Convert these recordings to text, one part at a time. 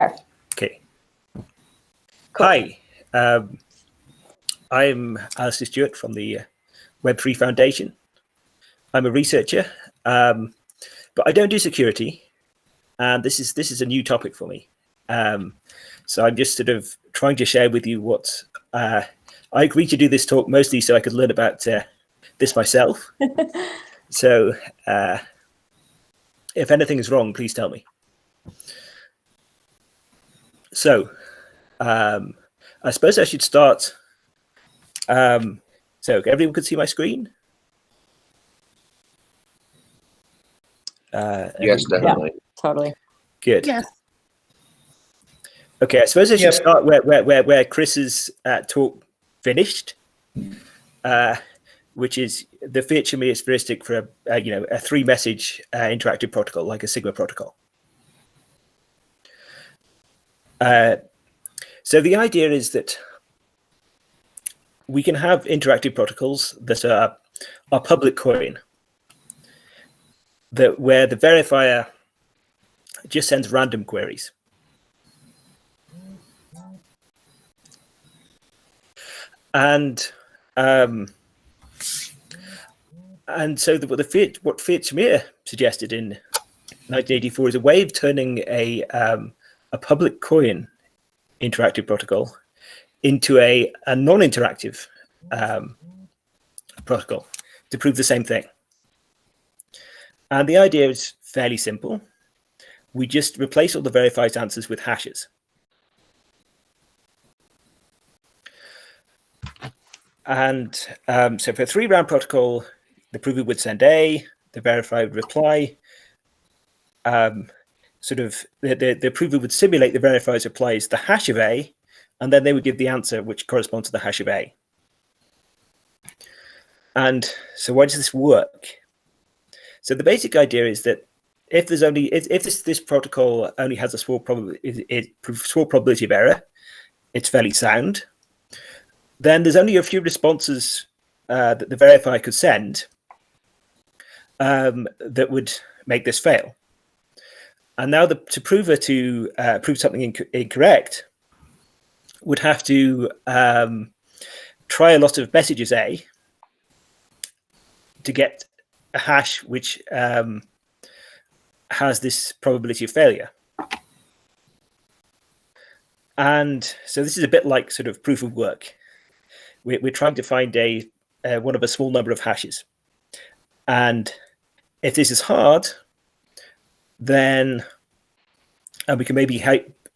Okay. Cool. Hi, I'm Alistair Stewart from the Web3 Foundation. I'm a researcher, but I don't do security, and this is a new topic for me. So I'm just sort of trying to share with you what I agreed to do this talk mostly so I could learn about this myself. So if anything is wrong, please tell me. So I suppose I should start. So everyone can see my screen? Yes, definitely. Yeah, totally. Good. Yes. Okay, I suppose I should start where Chris's talk finished, which is the Fiat-Shamir is heuristic for a three-message interactive protocol, like a Sigma protocol. So the idea is that we can have interactive protocols that are public querying, where the verifier just sends random queries. And so what Fiat-Shamir suggested in 1984 is a way of turning a public coin interactive protocol into a non-interactive protocol to prove the same thing. And the idea is fairly simple. We just replace all the verified answers with hashes. And so for a three-round protocol, the prover would send A, the verifier would reply. The prover would simulate the verifier's reply as the hash of A, and then they would give the answer which corresponds to the hash of A. And so why does this work? So the basic idea is that if this protocol only has a small probability of error, it's fairly sound. Then there's only a few responses that the verifier could send that would make this fail. And now the prover to prove something incorrect would have to try a lot of messages A to get a hash which has this probability of failure. And so this is a bit like sort of proof of work. We're trying to find one of a small number of hashes. And if this is hard, then we can maybe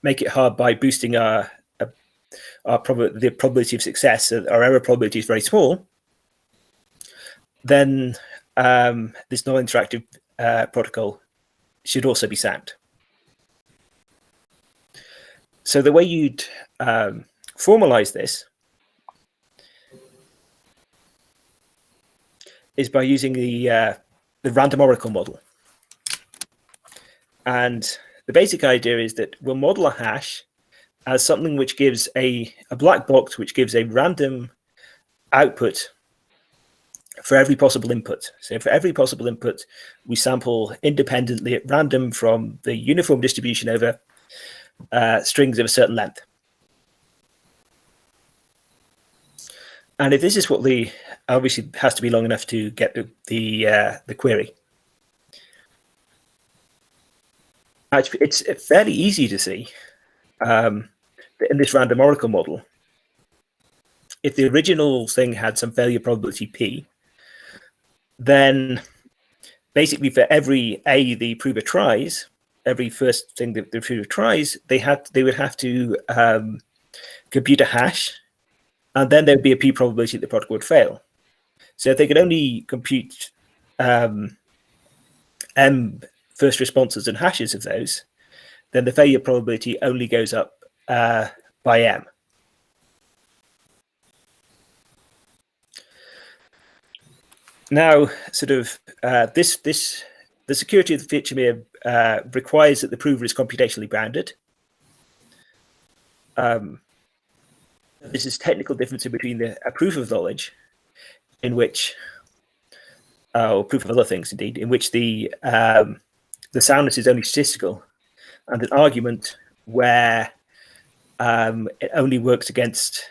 make it hard by boosting the probability of success. So our error probability is very small. Then this non-interactive protocol should also be sound. So the way you'd formalize this is by using the random oracle model. And the basic idea is that we'll model a hash as something which gives a black box, which gives a random output for every possible input. So for every possible input, we sample independently at random from the uniform distribution over strings of a certain length. And if this is what obviously has to be long enough to get the query. Actually, it's fairly easy to see that in this random oracle model, if the original thing had some failure probability P, then basically for every A the prover tries, every first thing that the prover tries, they would have to compute a hash, and then there would be a P probability that the protocol would fail. So if they could only compute M first responses and hashes of those, then the failure probability only goes up by M. Now, sort of the security of the Fiat-Shamir requires that the prover is computationally bounded. This is technical difference between a proof of knowledge, in which, or proof of other things indeed, in which the soundness is only statistical, and an argument where it only works against,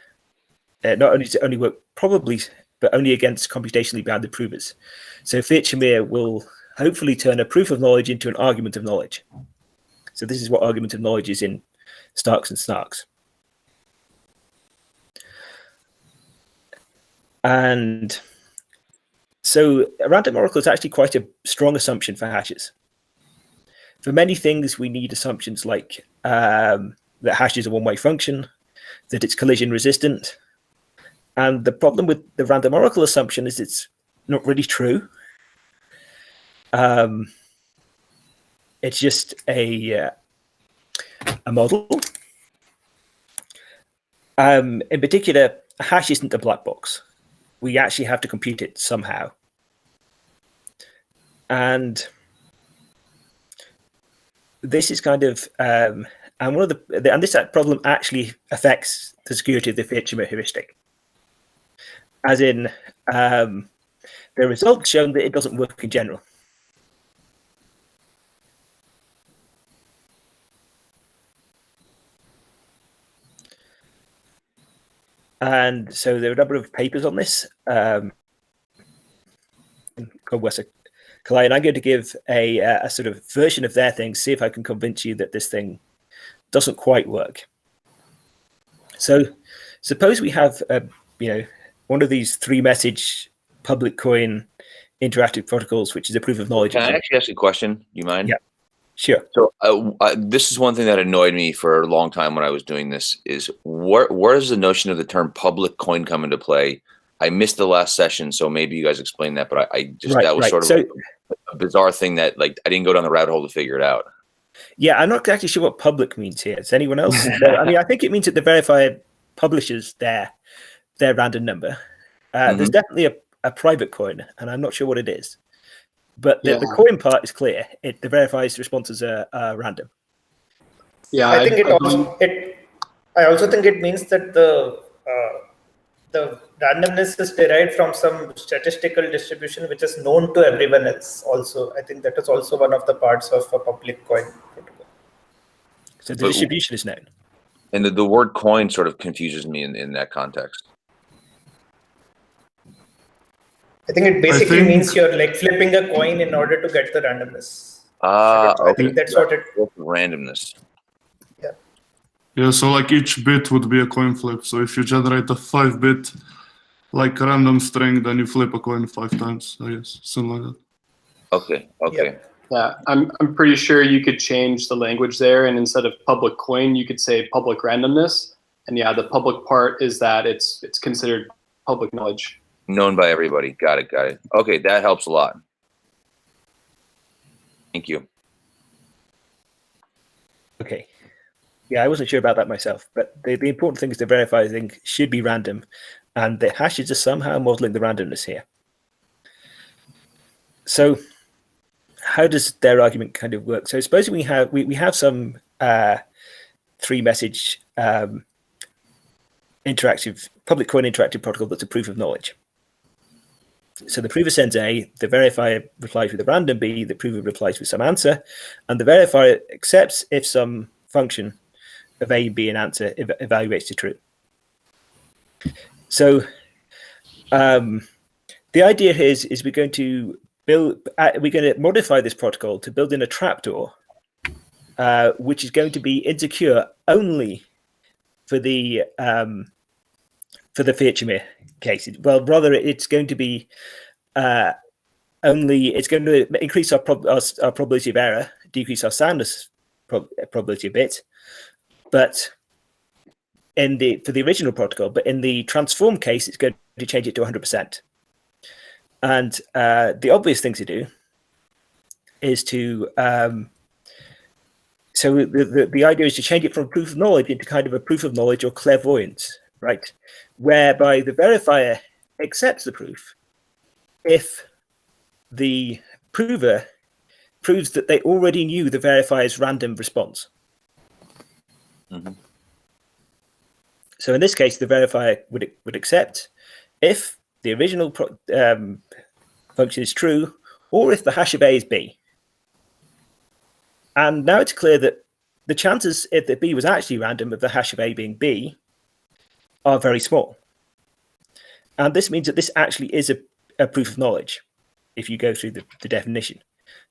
not only does it only work probably, but only against computationally bounded provers. So Fiat-Shamir will hopefully turn a proof of knowledge into an argument of knowledge. So this is what argument of knowledge is in Starks and Snarks. And so a random oracle is actually quite a strong assumption for hashes. For many things, we need assumptions like that hash is a one-way function, that it's collision resistant. And the problem with the random oracle assumption is it's not really true. It's just a model. In particular, a hash isn't a black box. We actually have to compute it somehow. And this is kind of, and one of and this problem actually affects the security of the Fiat-Shamir heuristic. As in, the results show that it doesn't work in general. And so there are a number of papers on this. And I'm going to give a sort of version of their thing, see if I can convince you that this thing doesn't quite work. So suppose we have one of these 3-message public coin interactive protocols, which is a proof of knowledge. Can I actually ask you a question? Do you mind? Yeah, sure. So this is one thing that annoyed me for a long time when I was doing this is where does the notion of the term public coin come into play? I missed the last session, so maybe you guys explained that, but I just, that was sort of a bizarre thing that I didn't go down the rabbit hole to figure it out. Yeah, I'm not actually sure what public means here. Does anyone else? I mean, I think it means that the verifier publishes their random number. There's definitely a private coin, and I'm not sure what it is. But the coin part is clear. The verifier's responses are random. Yeah, I think I also think it means that the randomness is derived from some statistical distribution which is known to everyone else. Also, I think that is also one of the parts of a public coin protocol. So the distribution is known. And the word coin sort of confuses me in that context. I think it basically means you're like flipping a coin in order to get the randomness. I think that's what it. Randomness. Yeah. Yeah. So like each bit would be a coin flip. So if you generate a 5-bit like random string, then you flip a coin 5 times. I guess something like that. Okay. Okay. Yeah. I'm pretty sure you could change the language there, and instead of public coin, you could say public randomness. And yeah, the public part is that it's considered public knowledge. Known by everybody. Got it. Got it. Okay, that helps a lot. Thank you. Okay. Yeah, I wasn't sure about that myself, but the important thing is the verifier thing should be random, and the hashes are somehow modeling the randomness here. So how does their argument kind of work? So supposing we have some 3-message interactive public coin interactive protocol that's a proof of knowledge. So the prover sends A, the verifier replies with a random B, the prover replies with some answer, and the verifier accepts if some function of A, B, and answer evaluates to true. So the idea here is we're going to modify this protocol to build in a trapdoor, which is going to be insecure only for the Fiat-Shamir case. Well, rather, it's going to be it's going to increase our probability of error, decrease our soundness probability a bit, but for the original protocol, but in the transform case, it's going to change it to 100%. And the obvious thing to do is to so the idea is to change it from proof of knowledge into kind of a proof of knowledge or clairvoyance, right? Whereby the verifier accepts the proof if the prover proves that they already knew the verifier's random response. Mm-hmm. So in this case, the verifier would accept if the original function is true, or if the hash of A is B. And now it's clear that the chances if that B was actually random of the hash of A being B are very small. And this means that this actually is a proof of knowledge if you go through the definition.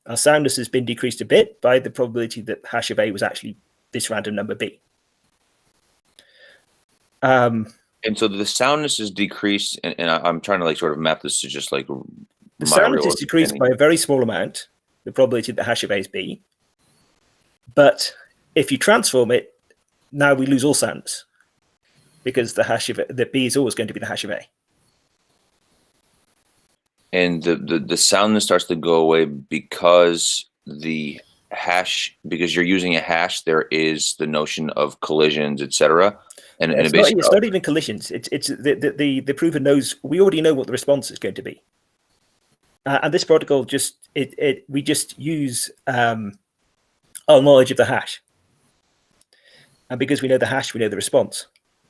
Our soundness has been decreased a bit by the probability that hash of A was actually this random number B. And so the soundness is decreased, and I'm trying to like sort of map this to just like the soundness is decreased by a very small amount, the probability that hash of A is B. But if you transform it, now we lose all soundness because the hash of the B is always going to be the hash of A. And the soundness starts to go away because because you're using a hash, there is the notion of collisions, etc. And it's not even collisions. It's the prover knows. We already know what the response is going to be, and this protocol we just use our knowledge of the hash, and because we know the hash, we know the response.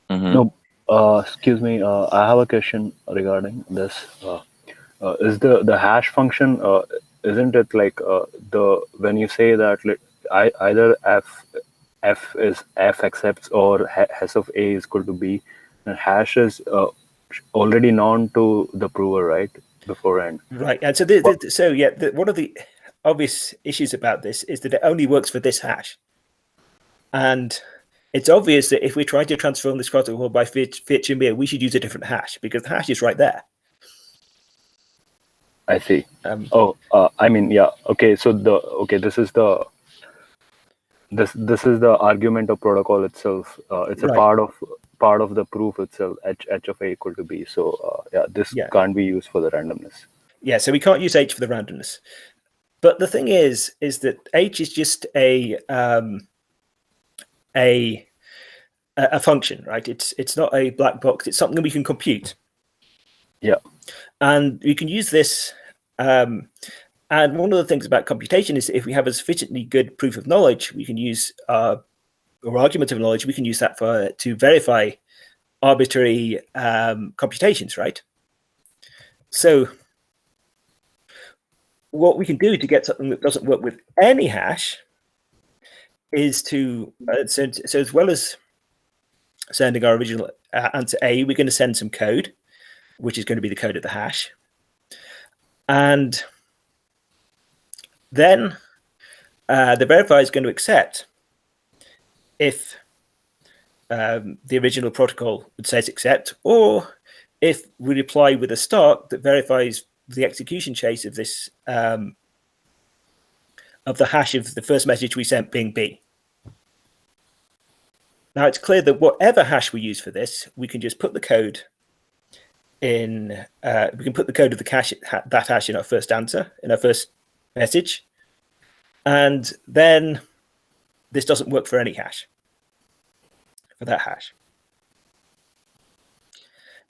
Mm-hmm. No, excuse me. I have a question regarding this. Is the hash function? Isn't it like when you say that either f is f accepts or hash of A is equal to B, and hash is already known to the prover, right? Beforehand. Right, and so one of the obvious issues about this is that it only works for this hash, and it's obvious that if we're trying to transform this protocol by Fiat-Shamir, we should use a different hash because the hash is right there. I see. I mean, yeah. Okay, so this is the argument of protocol itself. It's a part of the proof itself. H of A equal to B. So this can't be used for the randomness. Yeah, so we can't use H for the randomness. But the thing is that H is just a function, right? It's not a black box. It's something we can compute. Yeah. And we can use this. And one of the things about computation is that if we have a sufficiently good proof of knowledge, we can use or argument of knowledge. We can use that to verify arbitrary computations, right? So what we can do to get something that doesn't work with any hash is to so as well as sending our original answer A, we're going to send some code, which is going to be the code of the hash. And then the verifier is going to accept if the original protocol says accept, or if we reply with a start that verifies the execution chase of this of the hash of the first message we sent being B. Now it's clear that whatever hash we use for this, we can just put the code in. We can put the code of that hash in our first answer, in our first message, and then this doesn't work for any hash. For that hash.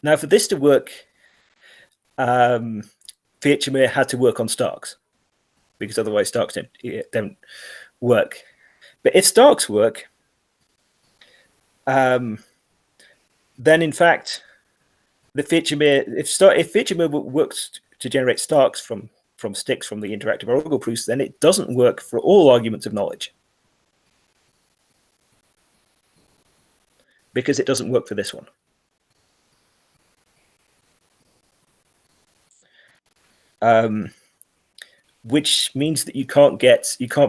Now, for this to work, Fiat-Shamir had to work on Starks, because otherwise Starks don't work. But if Starks work, then in fact, the Fiat-Shamir, if Fiat-Shamir works to generate Starks from sticks from the interactive oracle proofs, then it doesn't work for all arguments of knowledge, because it doesn't work for this one. Which means that you can't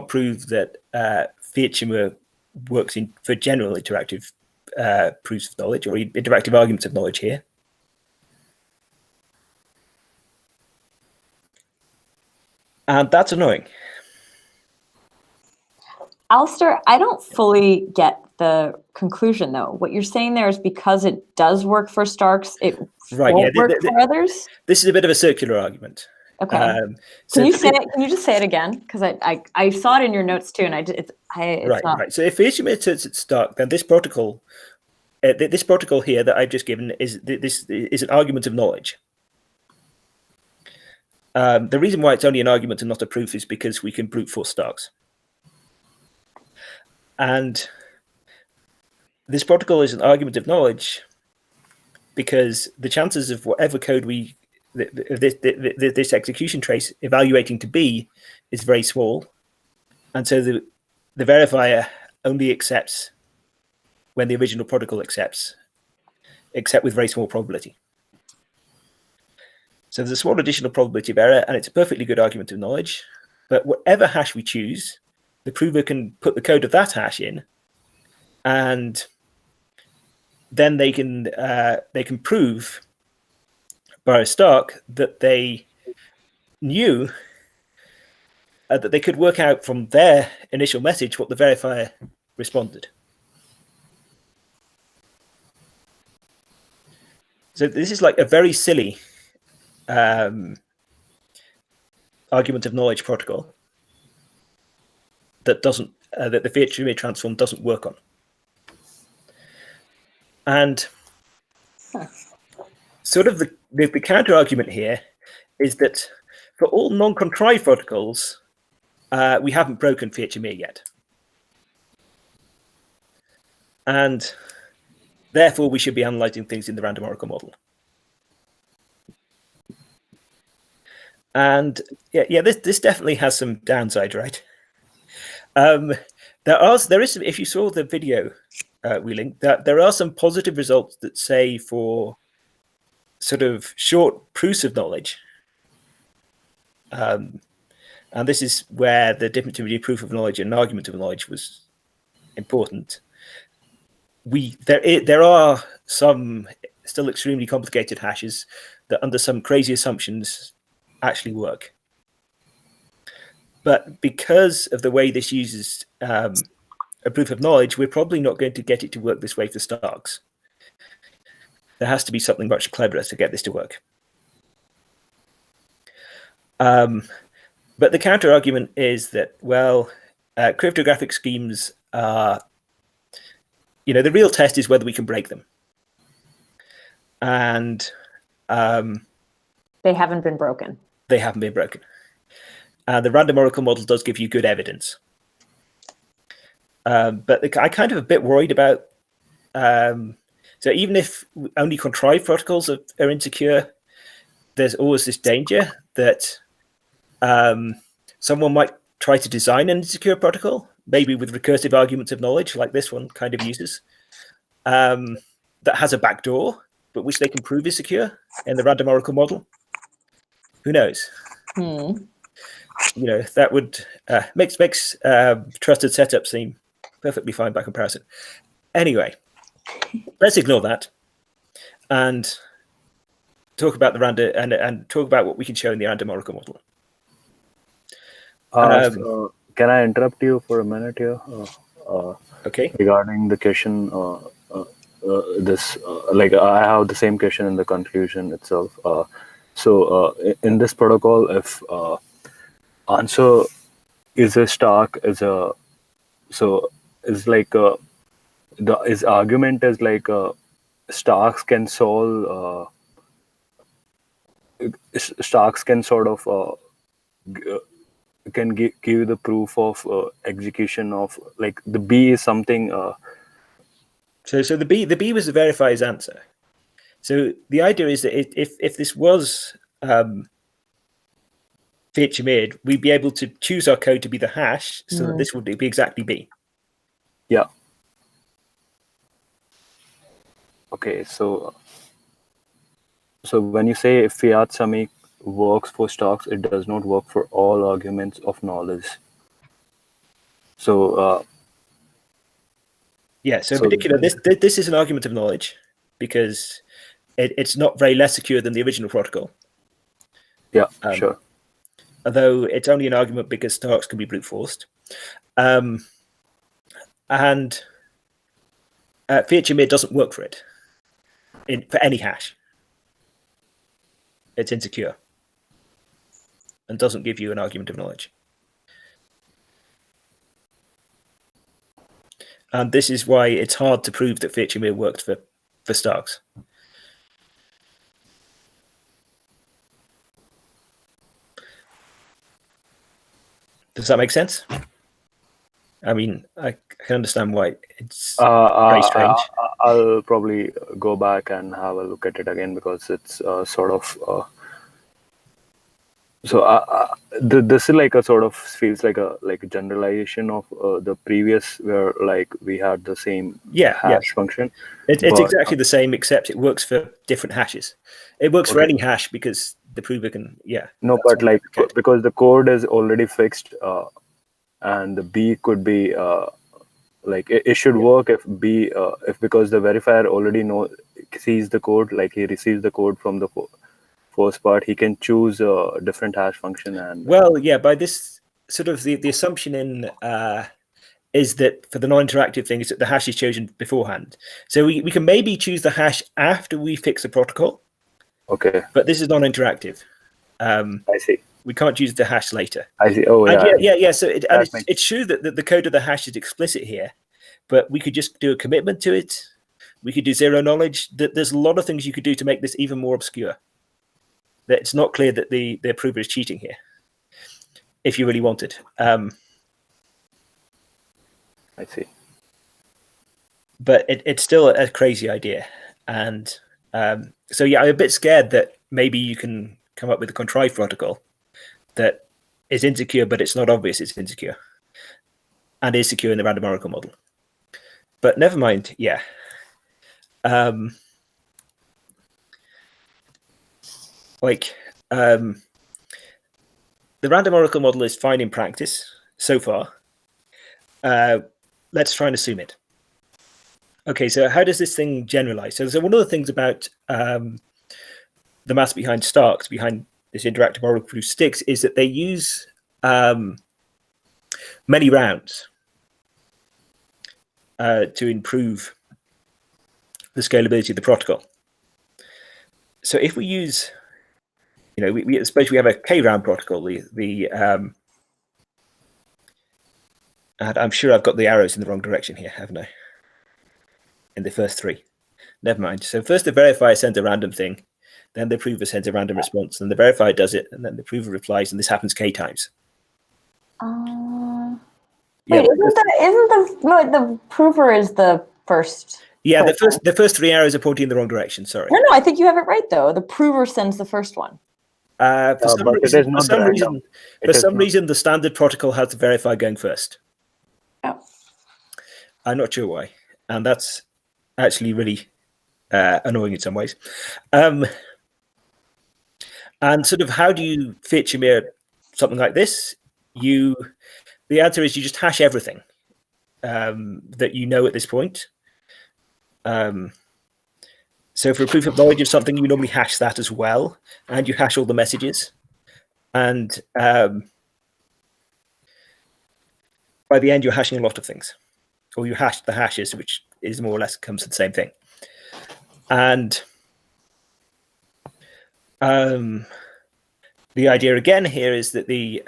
prove that Fiat-Shamir works for general interactive proofs of knowledge or interactive arguments of knowledge here. And that's annoying. Alistair, I don't fully get the conclusion, though. What you're saying there is because it does work for Starks, it won't work for others? This is a bit of a circular argument. Okay. Can you say it? Can you just say it again? Because I saw it in your notes too, and it's not. Right. So if Fiat-Shamir turns at Stark, then this protocol here that I've just given is an argument of knowledge. The reason why it's only an argument and not a proof is because we can brute force Starks. And this protocol is an argument of knowledge because the chances of whatever code this execution trace evaluating to be is very small. And so the verifier only accepts when the original protocol accepts, except with very small probability. So there's a small additional probability of error, and it's a perfectly good argument of knowledge. But whatever hash we choose, the prover can put the code of that hash in, and then they can prove Stark that they knew that they could work out from their initial message what the verifier responded. So this is like a very silly argument of knowledge protocol that doesn't that the Fiat-Shamir transform doesn't work on. And sort of the counter argument here is that for all non-contrived protocols, we haven't broken Fiat-Shamir yet. And therefore, we should be analyzing things in the random oracle model. And yeah, this definitely has some downside, right? There is, if you saw the video we linked, that there are some positive results that say for sort of short proofs of knowledge. And this is where the difference between proof of knowledge and argument of knowledge was important. There are some still extremely complicated hashes that, under some crazy assumptions, actually work. But because of the way this uses a proof of knowledge, we're probably not going to get it to work this way for Starks. There has to be something much cleverer to get this to work. But the counter argument is that, well, cryptographic schemes are, the real test is whether we can break them. And they haven't been broken. They haven't been broken. The random oracle model does give you good evidence. But I kind of a bit worried about, so even if only contrived protocols are insecure, there's always this danger that someone might try to design an insecure protocol, maybe with recursive arguments of knowledge, like this one kind of uses, that has a backdoor, but which they can prove is secure in the random oracle model. Who knows? That would makes trusted setup seem perfectly fine by comparison. Anyway, let's ignore that and talk about the random and talk about what we can show in the random oracle model. So can I interrupt you for a minute here? Okay. Regarding the question, I have the same question in the conclusion itself. So in this protocol, if answer is a Stark, his argument is like Starks can solve. Starks can sort of can give the proof of execution of, like, the B is something. So the B was the verifier's answer. So the idea is that if this was Fiat-Shamir, we'd be able to choose our code to be the hash, so that this would be exactly B. Yeah. Okay, so when you say Fiat-Shamir works for Starks, it does not work for all arguments of knowledge. So yeah, so in particular, this is an argument of knowledge because it's not very less secure than the original protocol. Yeah, sure. Although it's only an argument because Starks can be brute forced. And Fiat-Shamir doesn't work for it for any hash. It's insecure and doesn't give you an argument of knowledge. And this is why it's hard to prove that Fiat-Shamir worked for Starks. Does that make sense? I mean, I can understand why it's very strange. I'll probably go back and have a look at it again because it's sort of So this is like a sort of feels like a generalization of the previous, where like we had the same hash function. It's exactly the same, except it works for different hashes. It works for any hash because the prover can No, but like because the code is already fixed, and the B could be like it should work if B if because the verifier already sees the code, like he receives the code from the first part, he can choose a different hash function. And by this sort of the assumption in is that for the non-interactive thing is that the hash is chosen beforehand. So we can maybe choose the hash after we fix the protocol. Okay. But this is non-interactive. I see. We can't use the hash later. I see. Oh, yeah. Yeah. So it's true that the code of the hash is explicit here, but we could just do a commitment to it. We could do zero knowledge. There's a lot of things you could do to make this even more obscure. That it's not clear that the approver is cheating here, if you really wanted. I see. But it's still a crazy idea. And so, yeah, I'm a bit scared that maybe you can come up with a contrived protocol that is insecure, but it's not obvious it's insecure, and is secure in the random oracle model. But never mind, yeah. The random oracle model is fine in practice so far. Let's try and assume it. Okay, so how does this thing generalize? So one of the things about the maths behind Starks, behind this interactive oracle proof sticks, is that they use many rounds to improve the scalability of the protocol. So if we use, we suppose we have a k-round protocol, and I'm sure I've got the arrows in the wrong direction here, haven't I? In the first three. Never mind. So first the verifier sends a random thing, then the prover sends a random response, and the verifier does it, and then the prover replies, and this happens k times. Wait, isn't the prover is the first? Yeah, the first three arrows are pointing in the wrong direction. Sorry. No, I think you have it right though. The prover sends the first one. For some reason, the standard protocol has the verifier going first. Oh. I'm not sure why, and that's actually really annoying in some ways. And sort of how do you Fiat-Shamir something like this? The answer is you just hash everything that you know at this point. So for a proof of knowledge of something, you normally hash that as well, and you hash all the messages. And by the end, you're hashing a lot of things, or you hash the hashes, which is more or less comes to the same thing. And the idea again here is that the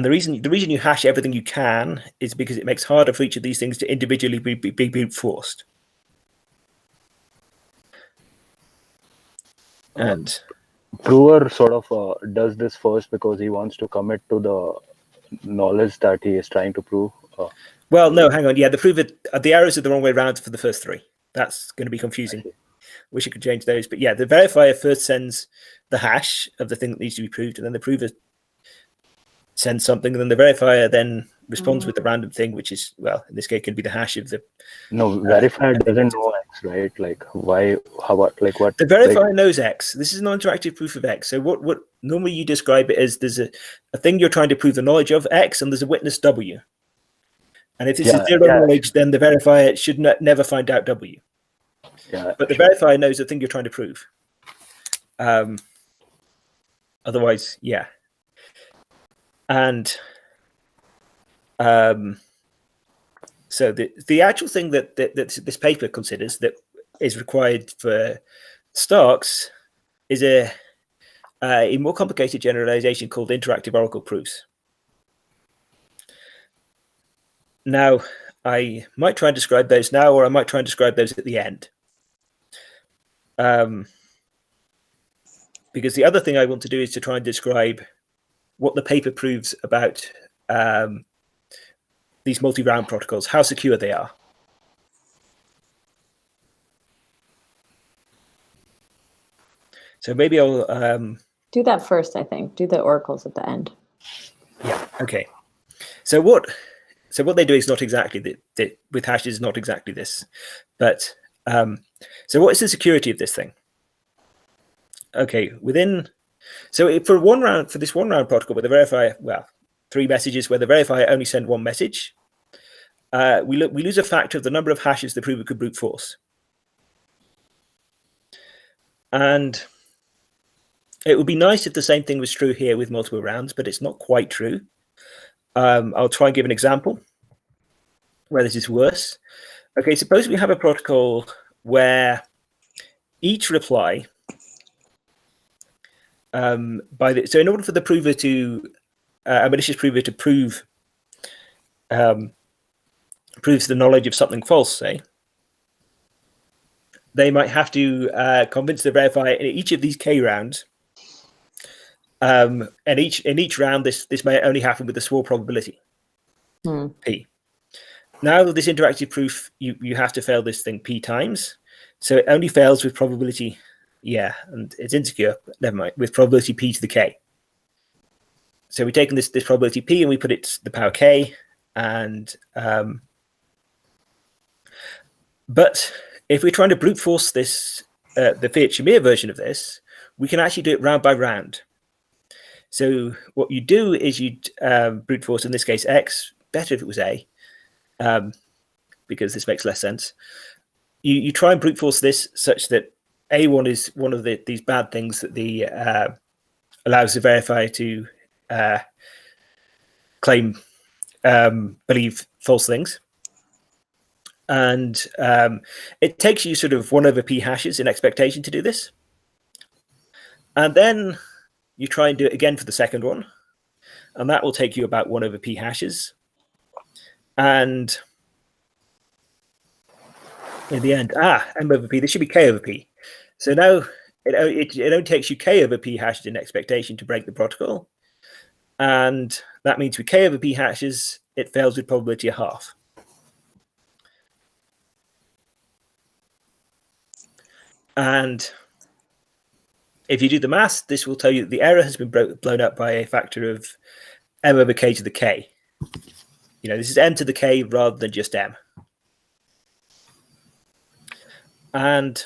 reason you hash everything you can is because it makes harder for each of these things to individually be brute forced. And prover sort of does this first because he wants to commit to the knowledge that he is trying to prove. Well, no, hang on. Yeah, the prover, the arrows are the wrong way around for the first three. That's going to be confusing. Wish I could change those. But yeah, the verifier first sends the hash of the thing that needs to be proved, and then the prover sends something, and then the verifier then responds with the random thing, which is, well, in this case, could be the hash of the. No, verifier doesn't know X, right? Like, why? How about like what? The verifier knows X. This is an interactive proof of X. So what normally you describe it as there's a thing you're trying to prove the knowledge of X, and there's a witness W. And if this is zero knowledge, then the verifier should never find out W. Yeah, but the verifier knows the thing you're trying to prove. Otherwise, yeah. And so the actual thing that this paper considers that is required for Starks is a more complicated generalization called interactive oracle proofs. Now, I might try and describe those now, or I might try and describe those at the end. Because the other thing I want to do is to try and describe what the paper proves about these multi-round protocols, how secure they are. So maybe I'll do that first. I think do the oracles at the end. Yeah. Okay. So what they do is not exactly with hashes is not exactly this, but so what is the security of this thing? Okay, for this one round protocol where the verifier, 3 messages where the verifier only send 1 message, we lose a factor of the number of hashes the prover could brute force, and it would be nice if the same thing was true here with multiple rounds, but it's not quite true. I'll try and give an example where this is worse. Okay, suppose we have a protocol where each reply, so in order for the prover to, a malicious prover to proves the knowledge of something false, say, they might have to convince the verifier in each of these K rounds, and in each round this may only happen with a small probability, P. Now this interactive proof, you have to fail this thing P times, so it only fails with probability, and it's insecure, but never mind, with probability P to the K. So we've taken this probability P and we put it to the power K, and but if we're trying to brute force this, the Fiat-Shamir version of this, we can actually do it round by round. So what you do is you brute force, in this case, X, better if it was A, because this makes less sense. You try and brute force this such that A1 is one of these bad things that allows the verifier to believe false things. And it takes you sort of 1/p hashes in expectation to do this. And then you try and do it again for the second one. And that will take you about 1/p hashes. And in the end, m/p, this should be k/p. So now it only takes you k/p hashes in expectation to break the protocol. And that means with k/p hashes, it fails with probability of half. And if you do the math, this will tell you that the error has been blown up by a factor of m/k to the k. This is m to the k rather than just m. And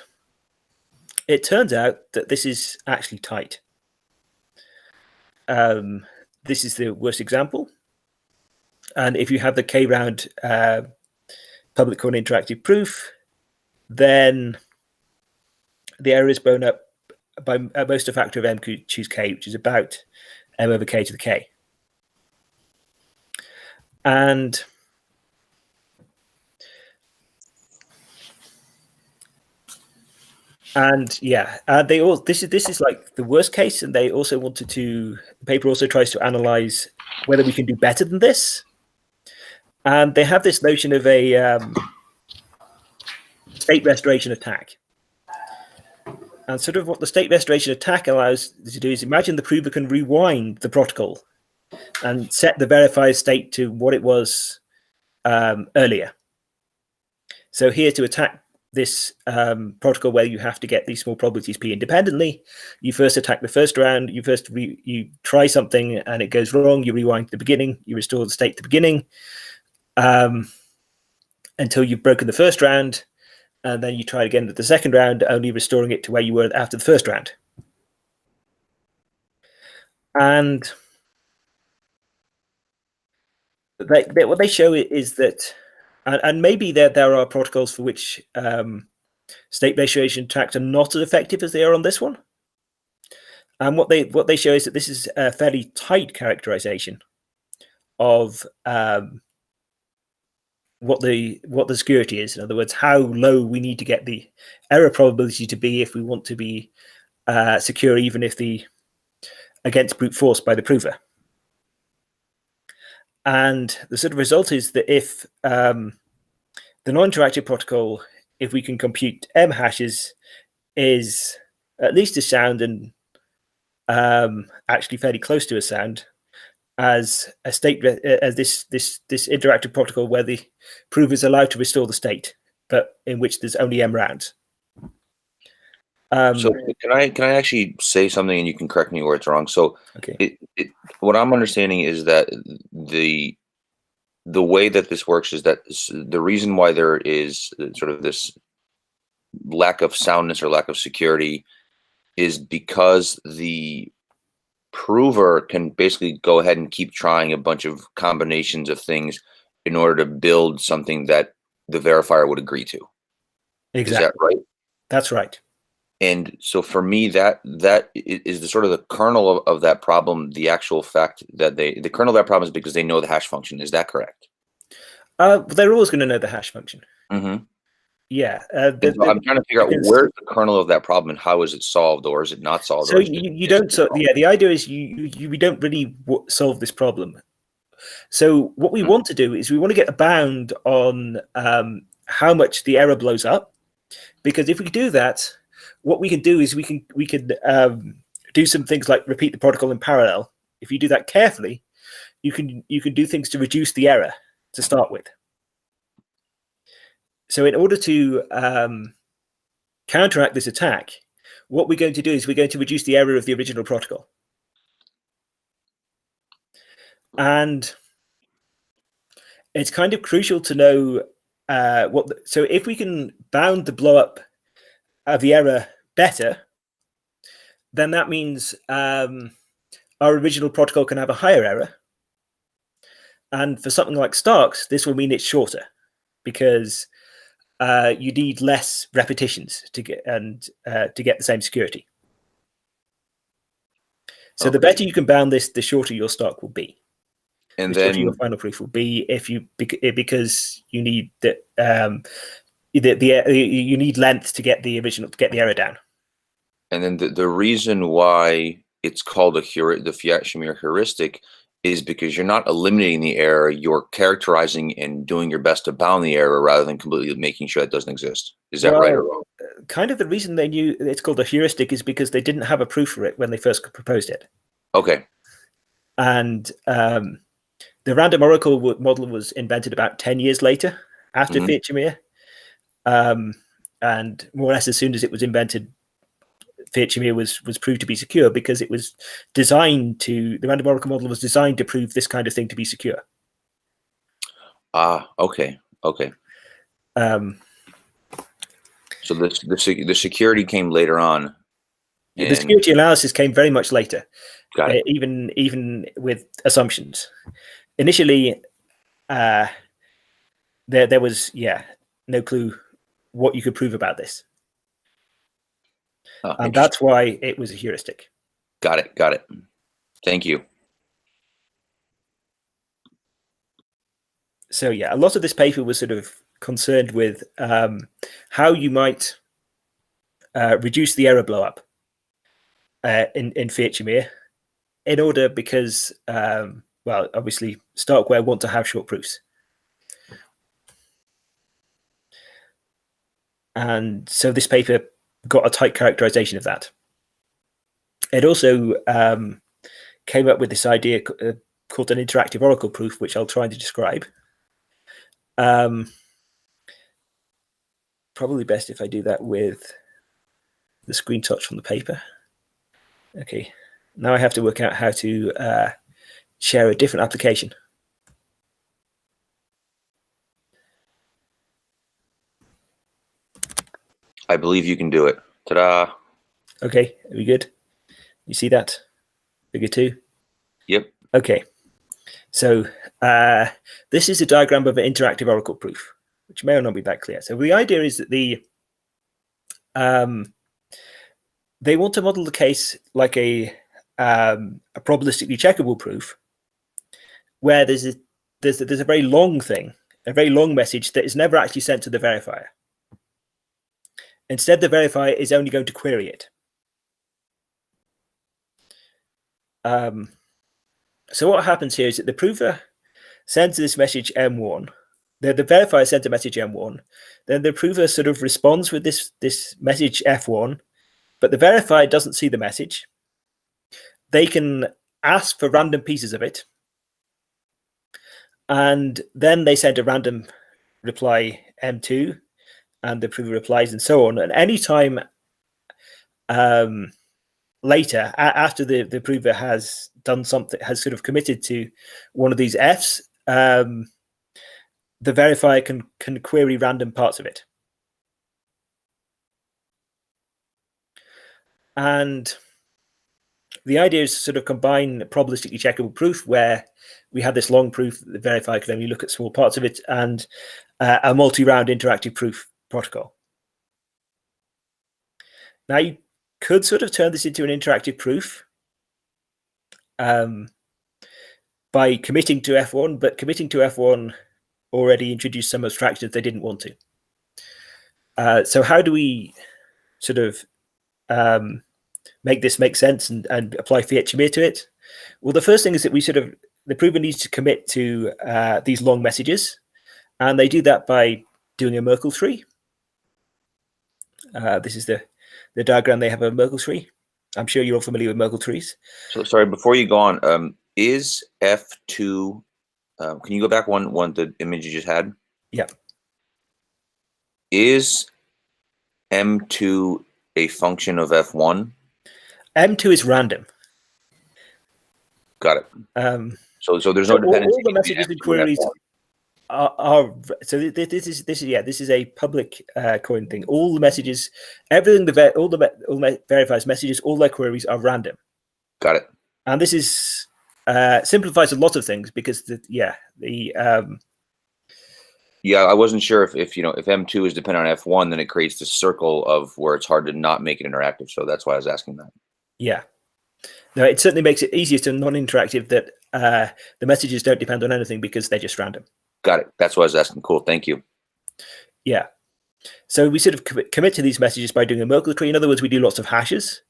it turns out that this is actually tight. This is the worst example. And if you have the k-round public coin interactive proof, then the error is blown up by at most a factor of m choose k, which is about m/k to the k. And they all this is like the worst case, and they also wanted to. The paper also tries to analyze whether we can do better than this, and they have this notion of a state restoration attack. And sort of what the state restoration attack allows you to do is imagine the prover can rewind the protocol and set the verified state to what it was earlier. So here, to attack this protocol where you have to get these small probabilities P independently, you first attack the first round, you try something and it goes wrong, you rewind to the beginning, you restore the state to the beginning until you've broken the first round, and then you try it again with the second round, only restoring it to where you were after the first round. And what they show is that, and maybe there are protocols for which state restoration attacks are not as effective as they are on this one. And what they show is that this is a fairly tight characterization of what the security is. In other words, how low we need to get the error probability to be if we want to be secure, even if against brute force by the prover. And the sort of result is that if the non-interactive protocol, if we can compute m hashes, is at least as sound and actually fairly close to a sound as a state as this interactive protocol where the prover is allowed to restore the state, but in which there's only m rounds. So can I actually say something, and you can correct me where it's wrong? So okay. What I'm understanding is that the way that this works is that the reason why there is sort of this lack of soundness or lack of security is because the prover can basically go ahead and keep trying a bunch of combinations of things in order to build something that the verifier would agree to. Exactly. Is that right? That's right. And so for me, that is the sort of the kernel of that problem. The actual fact that the kernel of that problem is because they know the hash function. Is that correct? They're always going to know the hash function. Mm-hmm. Yeah. So I'm trying to figure out where's the kernel of that problem and how is it solved, or is it not solved? So you don't. So yeah, the idea is we don't really solve this problem. So what we want to do is we want to get a bound on how much the error blows up, because if we do that, what we can do is we can do some things like repeat the protocol in parallel. If you do that carefully, you can do things to reduce the error to start with. So in order to counteract this attack, what we're going to do is we're going to reduce the error of the original protocol. And it's kind of crucial to know so if we can bound the blow up of the error better, then that means our original protocol can have a higher error. And for something like Starks, this will mean it's shorter, because you need less repetitions to get the same security. So the better you can bound this, the shorter your Stark will be. And the shorter your final proof will be because you need you need length to get the error down. And then the reason why it's called the Fiat-Shamir heuristic is because you're not eliminating the error, you're characterizing and doing your best to bound the error rather than completely making sure it doesn't exist. Is that right or wrong? Kind of the reason they knew it's called a heuristic is because they didn't have a proof for it when they first proposed it. Okay. And the random oracle model was invented about 10 years later after Fiat-Shamir. And more or less as soon as it was invented, Fiat-Shamir was proved to be secure, because it was designed to, the random oracle model was designed to prove this kind of thing to be secure. Okay. So the security came later on. The security analysis came very much later, even with assumptions. Initially, there was no clue what you could prove about this. And that's why it was a heuristic. Got it. Thank you. So yeah, a lot of this paper was sort of concerned with how you might reduce the error blow up in Fiat-Shamir in order, because well, obviously Starkware want to have short proofs. And so this paper got a tight characterization of that. It also came up with this idea called an interactive oracle proof, which I'll try to describe. Probably best if I do that with the screen touch from the paper. Okay, now I have to work out how to share a different application. I believe you can do it. Ta-da! Okay, are we good? You see that? Figure 2? Yep. Okay, so this is a diagram of an interactive oracle proof, which may or not be that clear. So the idea is that they want to model the case like a probabilistically checkable proof, where there's a very long thing, a very long message that is never actually sent to the verifier. Instead, the verifier is only going to query it. So what happens here is that the prover sends this message M1. The verifier sends a message M1. Then the prover sort of responds with this message F1, but the verifier doesn't see the message. They can ask for random pieces of it, and then they send a random reply M2, and the prover replies, and so on. And anytime later, after the prover has done something, has sort of committed to one of these Fs, the verifier can query random parts of it. And the idea is to sort of combine probabilistically checkable proof, where we have this long proof that the verifier can only look at small parts of it, and a multi-round interactive proof protocol. Now, you could sort of turn this into an interactive proof by committing to F1, but committing to F1 already introduced some abstractions they didn't want to. So how do we sort of make this make sense and apply Fiat-Shamir to it? Well, the first thing is that the prover needs to commit to these long messages, and they do that by doing a Merkle tree. This is the diagram. They have a Merkle tree. I'm sure you're all familiar with Merkle trees. So sorry, before you go on, is F2, can you go back one, the image you just had? Yeah. Is M2 a function of F1? M2 is random. Got it. So there's no dependency. All the messages and queries are so this is a public coin thing. All the messages, everything all the verifiers messages, all their queries are random. Got it. And this is simplifies a lot of things, because I wasn't sure if M2 is dependent on F1, then it creates this circle of where it's hard to not make it interactive. So that's why I was asking that. Yeah. No, it certainly makes it easier to non-interactive that the messages don't depend on anything because they're just random. Got it. That's what I was asking. Cool. Thank you. Yeah. So we sort of commit to these messages by doing a Merkle tree. In other words, we do lots of hashes.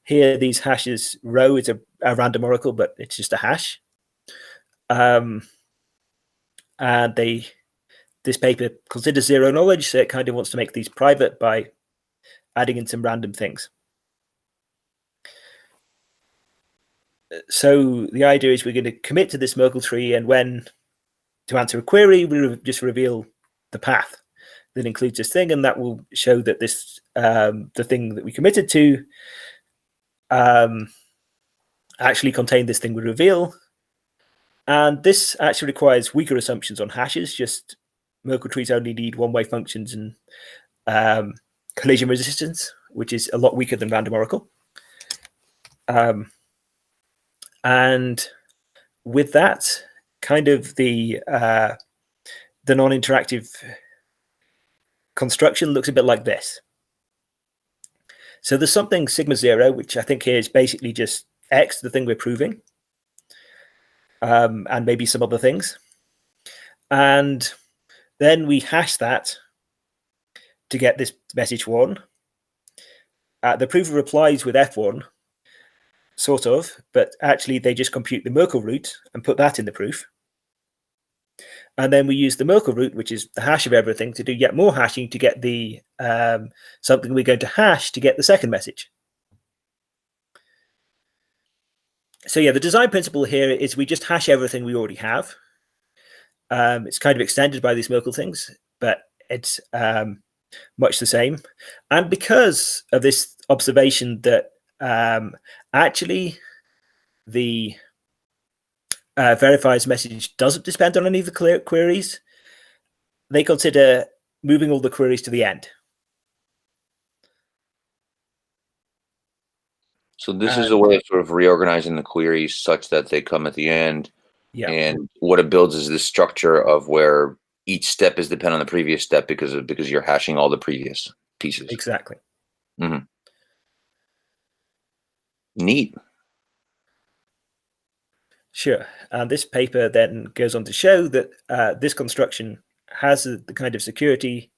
Here, these hashes row is a random oracle, but it's just a hash. And this paper considers zero knowledge, so it kind of wants to make these private by adding in some random things. So the idea is we're going to commit to this Merkle tree, and when to answer a query, we just reveal the path that includes this thing, and that will show that this the thing that we committed to actually contained this thing we reveal. And this actually requires weaker assumptions on hashes. Just Merkle trees only need one-way functions and collision resistance, which is a lot weaker than random oracle. And with that, kind of the non-interactive construction looks a bit like this. So there's something sigma 0, which I think here is basically just X, the thing we're proving, and maybe some other things. And then we hash that to get this message 1. The prover replies with F1, sort of, but actually they just compute the Merkle root and put that in the proof. And then we use the Merkle root, which is the hash of everything, to do yet more hashing to get the something we're going to hash to get the second message. So yeah, the design principle here is we just hash everything we already have. It's kind of extended by these Merkle things, but it's much the same. And because of this observation that actually the verifier's message doesn't depend on any of the queries, they consider moving all the queries to the end. So this is a way of sort of reorganizing the queries such that they come at the end. Yeah. And what it builds is this structure of where each step is dependent on the previous step because you're hashing all the previous pieces. Exactly. Mm-hmm. Neat. Sure. And this paper then goes on to show that this construction has the kind of security,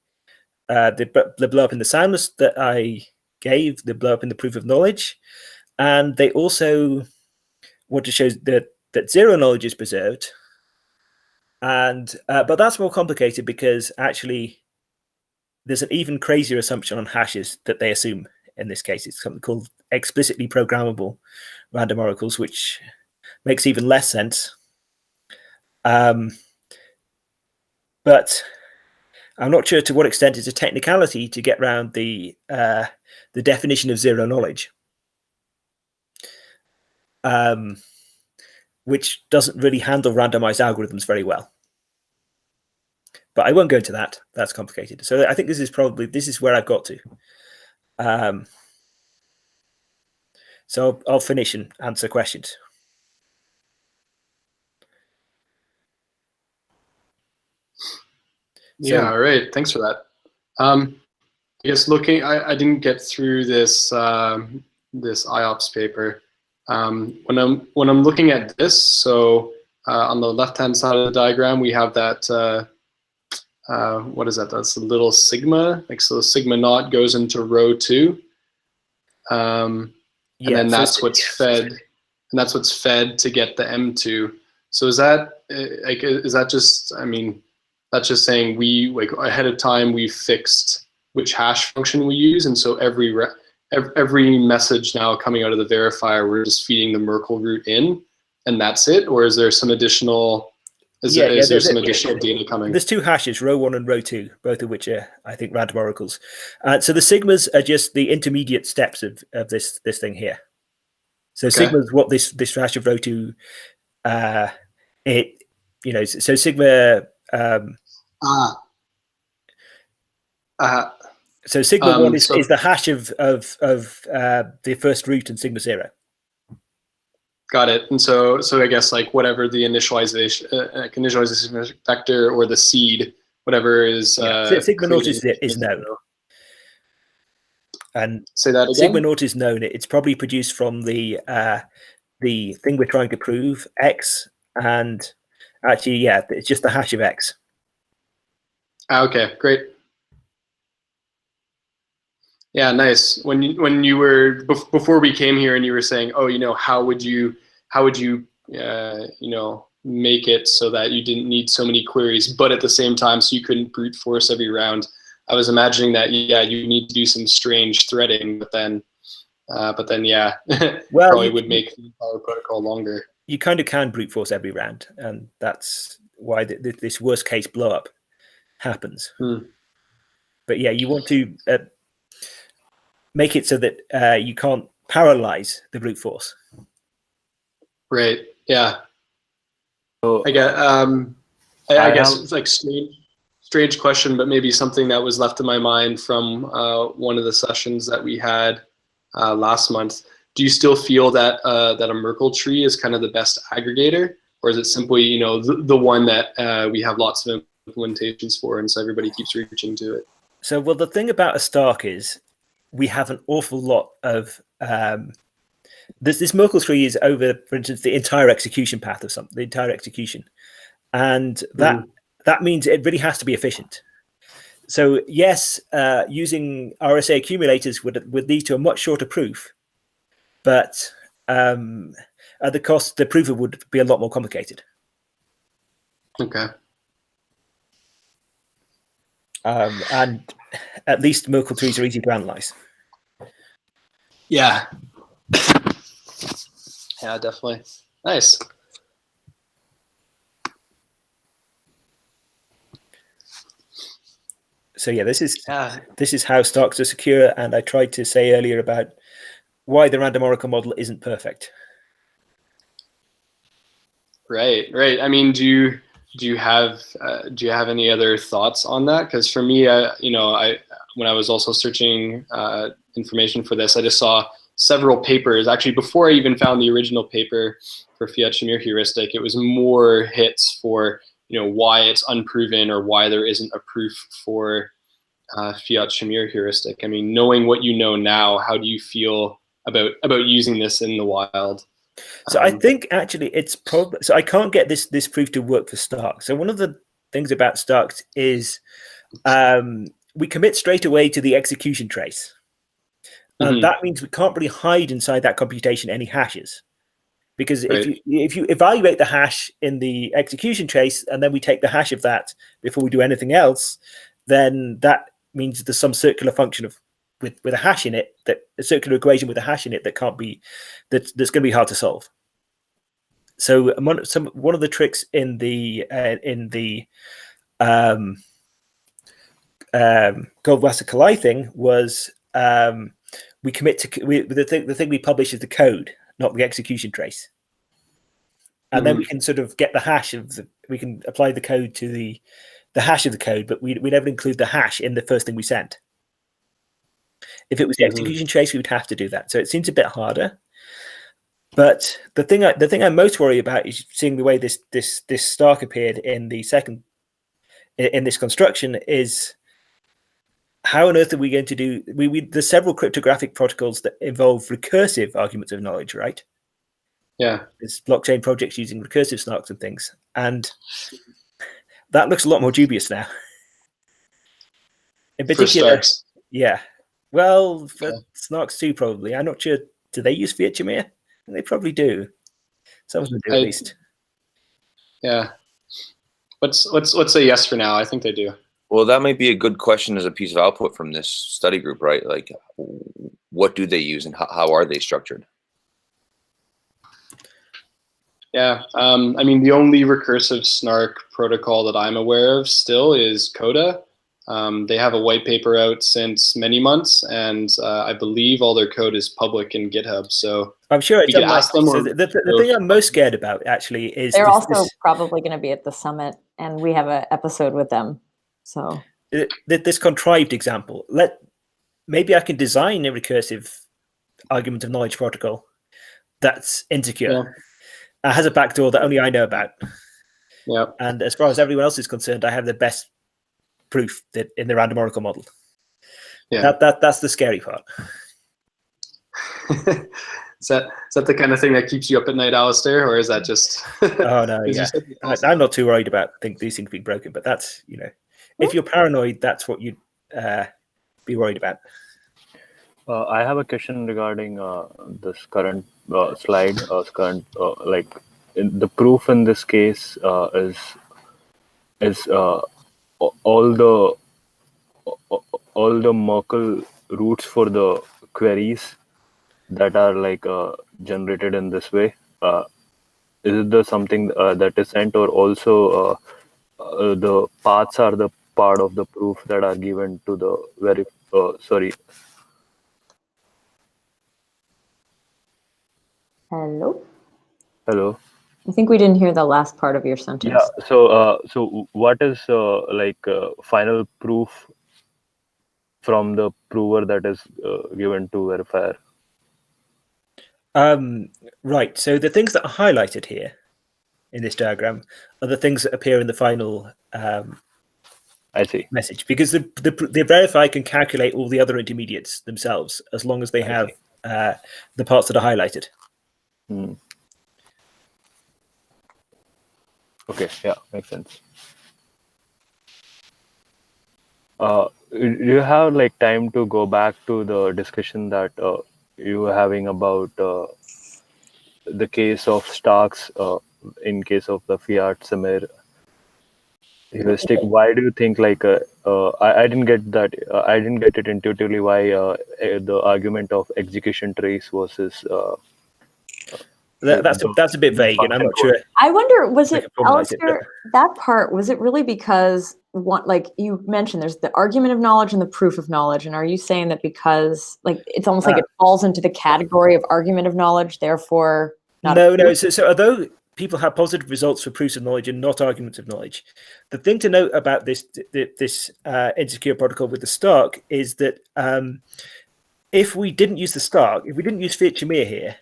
the blow up in the soundness that I gave, the blow up in the proof of knowledge. And they also want to show that zero knowledge is preserved. And but that's more complicated because actually there's an even crazier assumption on hashes that they assume in this case. It's something called explicitly programmable random oracles, which makes even less sense. But I'm not sure to what extent it's a technicality to get around the the definition of zero knowledge, which doesn't really handle randomized algorithms very well. But I won't go into that. That's complicated. So I think this is where I've got to. So I'll finish and answer questions. Yeah, all right. Thanks for that. I guess I didn't get through this this IOPS paper. When I'm looking at this, so on the left-hand side of the diagram, we have that. What is that? That's a little sigma. Like, so the sigma naught goes into row 2, and then that's what's fed, and that's what's fed to get the M2. So is that is that just? I mean, that's just saying we ahead of time we fixed which hash function we use, and so every message now coming out of the verifier, we're just feeding the Merkle root in, and that's it. Or is there some additional? Is there some additional data coming? There's 2 hashes, row 1 and row 2, both of which are, I think, random oracles. So the sigmas are just the intermediate steps of this thing here. So sigma is what this hash of row 2, so sigma. So sigma 1 is the hash of the first root and sigma 0. Got it. And so I guess like whatever the initialization vector or the seed, whatever is sigma naught is known. And say that again. Sigma naught is known. It's probably produced from the thing we're trying to prove, X, and actually, it's just the hash of X. Okay, great. Yeah, nice. When you were before we came here, and you were saying, oh, how would you make it so that you didn't need so many queries, but at the same time, so you couldn't brute force every round. I was imagining that you need to do some strange threading, but then well, probably would make the power protocol longer. You kind of can brute force every round, and that's why this worst case blow up happens. But yeah, you want to make it so that you can't paralyze the brute force. Right. Yeah. So I guess it's like strange question, but maybe something that was left in my mind from one of the sessions that we had last month. Do you still feel that that a Merkle tree is kind of the best aggregator, or is it simply the one that we have lots of implementations for, and so everybody keeps reaching to it? So, well, the thing about a Stark is we have an awful lot of this Merkle tree is over, for instance, the entire execution path of something, the entire execution, and that means it really has to be efficient. So yes, using RSA accumulators would lead to a much shorter proof, but at the cost, the proof would be a lot more complicated. Okay. And at least Merkle trees are easy to analyze. Yeah. Yeah, definitely. Nice. So yeah, this is how Starks are secure, and I tried to say earlier about why the random oracle model isn't perfect. Right. I mean, do you have any other thoughts on that? Because for me, when I was also searching information for this, I just saw several papers. Actually, before I even found the original paper for Fiat-Shamir heuristic, it was more hits for why it's unproven or why there isn't a proof for Fiat-Shamir heuristic. I mean, knowing what you know now, how do you feel about using this in the wild? So I think actually it's probably, so I can't get this proof to work for Starks. So one of the things about Starks is we commit straight away to the execution trace. And that means we can't really hide inside that computation any hashes. Because if you evaluate the hash in the execution trace, and then we take the hash of that before we do anything else, then that means there's some circular function with a hash in it, that a circular equation with a hash in it that's going to be hard to solve. So one of the tricks in the Goldwasser-Kalai thing was we commit to the thing we publish is the code, not the execution trace. And then we can sort of get the hash of we can apply the code to the hash of the code, but we never include the hash in the first thing we send. If it was the execution trace, we would have to do that. So it seems a bit harder. But the thing I'm most worried about is seeing the way this Stark appeared in the in this construction is how on earth are we going to do? There's several cryptographic protocols that involve recursive arguments of knowledge, right? Yeah. There's blockchain projects using recursive snarks and things, and that looks a lot more dubious now. In particular, for Starks. Yeah. Well, for snarks too, probably. I'm not sure. Do they use Fiat-Shamir? They probably do. Some of them do, at least. Yeah. Let's say yes for now. I think they do. Well, that might be a good question as a piece of output from this study group, right? Like, what do they use and how are they structured? Yeah, I mean, the only recursive snark protocol that I'm aware of still is Coda. They have a white paper out since many months, and I believe all their code is public in GitHub. So I'm sure you could ask them. So the thing I'm most scared about actually is they're also probably going to be at the summit, and we have an episode with them. So this contrived example. Maybe I can design a recursive argument of knowledge protocol that's insecure. Yeah. Has a backdoor that only I know about. Yeah. And as far as everyone else is concerned, I have the best proof that in the random oracle model. Yeah. That's the scary part. Is that the kind of thing that keeps you up at night, Alistair, or is that just? Oh no, yeah. I'm not too worried about these things being broken, but that's if you're paranoid, that's what you'd be worried about. I have a question regarding this current slide. Like the proof in this case is all the Merkle roots for the queries that are like generated in this way. Is it something that is sent, or also the paths are the part of the proof that are given to the Hello. I think we didn't hear the last part of your sentence. Yeah. So what is final proof from the prover that is given to verifier? Right. So the things that are highlighted here in this diagram are the things that appear in the final I see. message, because the verifier can calculate all the other intermediates themselves as long as they have the parts that are highlighted. Okay, yeah, makes sense. Do you have like time to go back to the discussion that you were having about the case of Starks in case of the Fiat-Shamir heuristic? Why do you think like I didn't get that? I didn't get it intuitively why the argument of execution trace versus that's a bit vague, and I'm not sure. I wonder, was it, Alistair, that part, was it really because, like you mentioned, there's the argument of knowledge and the proof of knowledge, and are you saying that because, like, it's almost like it falls into the category of argument of knowledge, therefore not No. So although people have positive results for proofs of knowledge and not arguments of knowledge, the thing to note about this insecure protocol with the Stark is that if we didn't use the Stark, if we didn't use Fiat-Shamir here,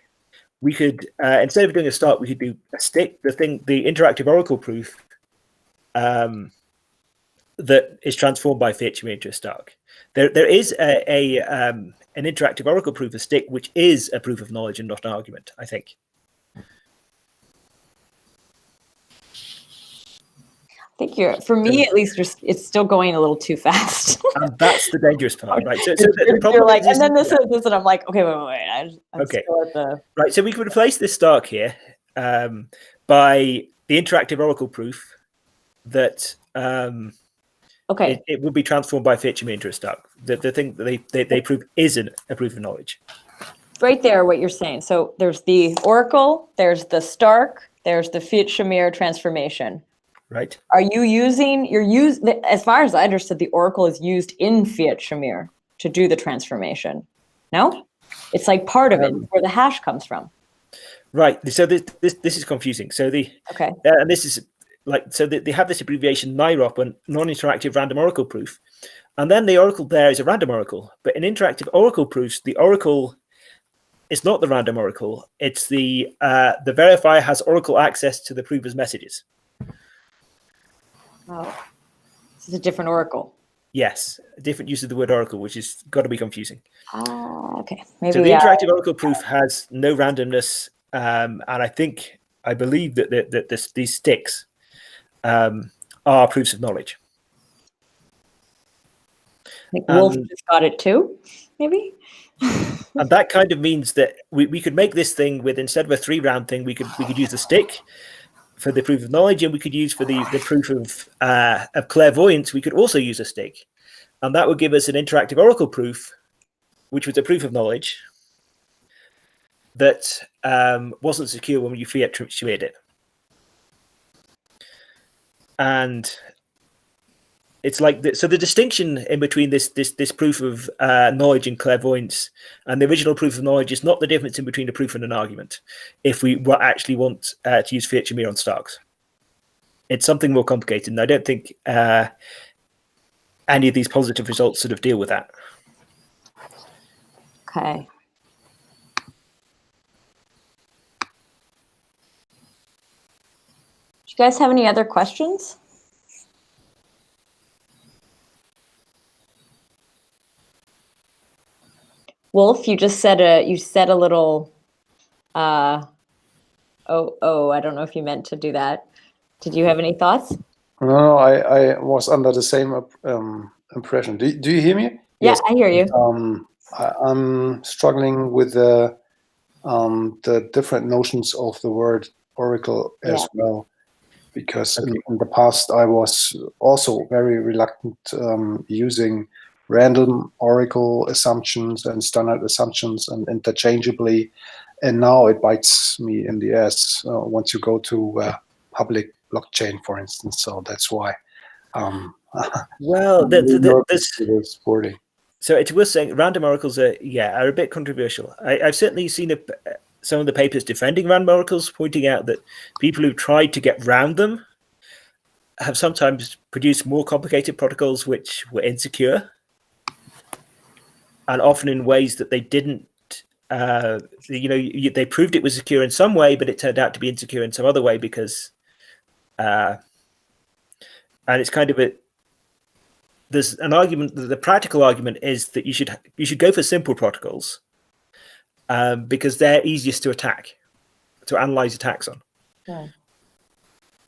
we could, instead of doing a Stark, we could do a stick, the interactive oracle proof that is transformed by Fiat-Shamir into a Stark. There is an interactive oracle proof, a stick, which is a proof of knowledge and not an argument, I think. I think for me at least, it's still going a little too fast. And that's the dangerous part, right? So you're like, and then this, and I'm like, okay, wait. I'm okay. still at the... Right, so we could replace this Stark here by the interactive oracle proof that it would be transformed by Fiat-Shamir into a Stark. The thing that they prove isn't a proof of knowledge. Right there, what you're saying. So there's the oracle, there's the Stark, there's the Fiat-Shamir transformation. Right. Are you as far as I understood, the oracle is used in Fiat-Shamir to do the transformation. No, it's like part of it, where the hash comes from. Right. So this is confusing. So Okay. And this is like, so they have this abbreviation NIROP, and non-interactive random oracle proof, and then the oracle there is a random oracle. But in interactive oracle proofs, the oracle is not the random oracle. It's the verifier has oracle access to the prover's messages. Oh, this is a different oracle. Yes, a different use of the word oracle, which is got to be confusing. Okay. Maybe. So the interactive oracle proof has no randomness, and I believe that these sticks are proofs of knowledge. I think Wolf just got it too, maybe. And that kind of means that we could make this thing with, instead of a 3-round thing, we could use the stick for the proof of knowledge, and we could use for the proof of clairvoyance, we could also use a stick, and that would give us an interactive oracle proof, which was a proof of knowledge that wasn't secure when you Fiat-Shamir it. And it's like so the distinction in between this proof of knowledge and clairvoyance and the original proof of knowledge is not the difference in between a proof and an argument. If we actually want to use Fiat-Shamir on Starks, it's something more complicated, and I don't think any of these positive results sort of deal with that. Okay. Do you guys have any other questions? Wolf, you just said a little. I don't know if you meant to do that. Did you have any thoughts? No, I was under the same impression. Do you hear me? Yeah, yes. I hear you. I'm struggling with the different notions of the word oracle as well, because in the past I was also very reluctant using random oracle assumptions and standard assumptions and interchangeably, and now it bites me in the ass once you go to public blockchain, for instance. So that's why. Well, this wording. So it's worth saying random oracles are a bit controversial. I've certainly seen some of the papers defending random oracles, pointing out that people who've tried to get round them have sometimes produced more complicated protocols which were insecure, and often in ways that they didn't. They proved it was secure in some way, but it turned out to be insecure in some other way because, and it's kind of there's an argument. The practical argument is that you should go for simple protocols because they're easiest to analyze attacks on. Yeah.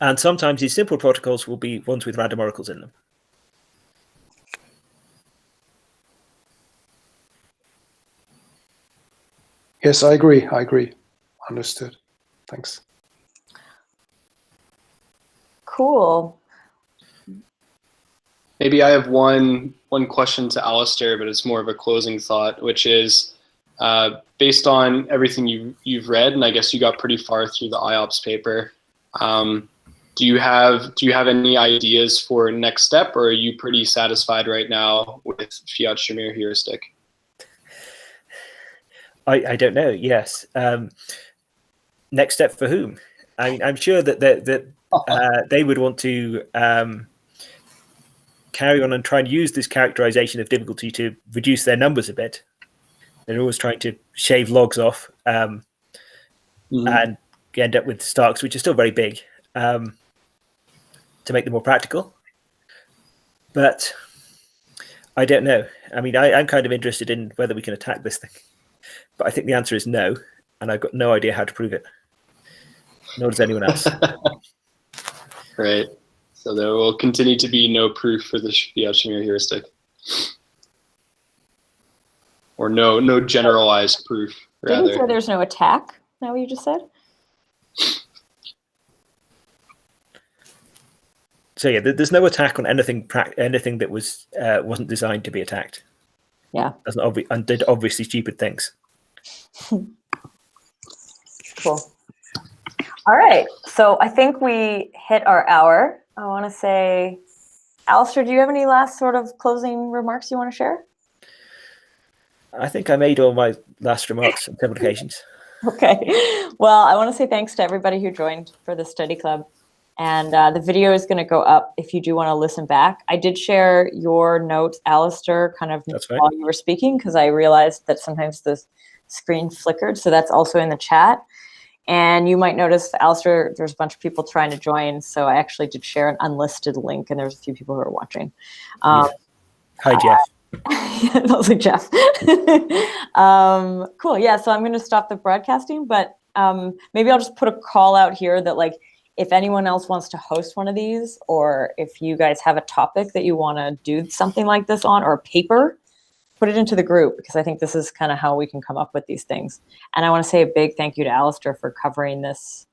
And sometimes these simple protocols will be ones with random oracles in them. Yes, I agree. Understood. Thanks. Cool. Maybe I have one question to Alistair, but it's more of a closing thought, which is based on everything you've read, and I guess you got pretty far through the IOPS paper. Do you have any ideas for next step, or are you pretty satisfied right now with Fiat-Shamir heuristic? I don't know. Yes. Next step for whom? I'm sure that they would want to carry on and try and use this characterization of difficulty to reduce their numbers a bit. They're always trying to shave logs off and end up with Starks, which are still very big, to make them more practical. But I don't know. I mean, I'm kind of interested in whether we can attack this thing. But I think the answer is no, and I've got no idea how to prove it. Nor does anyone else. Right. So there will continue to be no proof for the Fiat-Shamir heuristic, or no generalized proof. Didn't you say there's no attack? Is that what you just said? So yeah, there's no attack on anything that wasn't designed to be attacked. Yeah. And did obviously stupid things. Cool. All right. So I think we hit our hour. I want to say, Alistair, do you have any last sort of closing remarks you want to share? I think I made all my last remarks on several occasions. Okay. Well, I want to say thanks to everybody who joined for the study club. And the video is going to go up if you do want to listen back. I did share your notes, Alistair, kind of while you were speaking, because I realized that sometimes the screen flickered. So that's also in the chat. And you might notice, Alistair, there's a bunch of people trying to join. So I actually did share an unlisted link, and there's a few people who are watching. Hi, Jeff. That was like Jeff. Cool. Yeah. So I'm going to stop the broadcasting, but maybe I'll just put a call out here that, like, if anyone else wants to host one of these, or if you guys have a topic that you want to do something like this on, or a paper, put it into the group, because I think this is kind of how we can come up with these things. And I want to say a big thank you to Alistair for covering this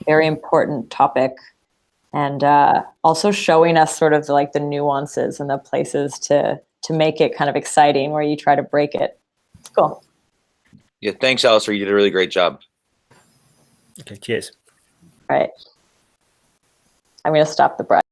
very important topic, and also showing us sort of like the nuances and the places to make it kind of exciting where you try to break it. It's cool. Yeah, thanks, Alistair. You did a really great job. Okay, cheers. All right. I'm going to stop the broadcast.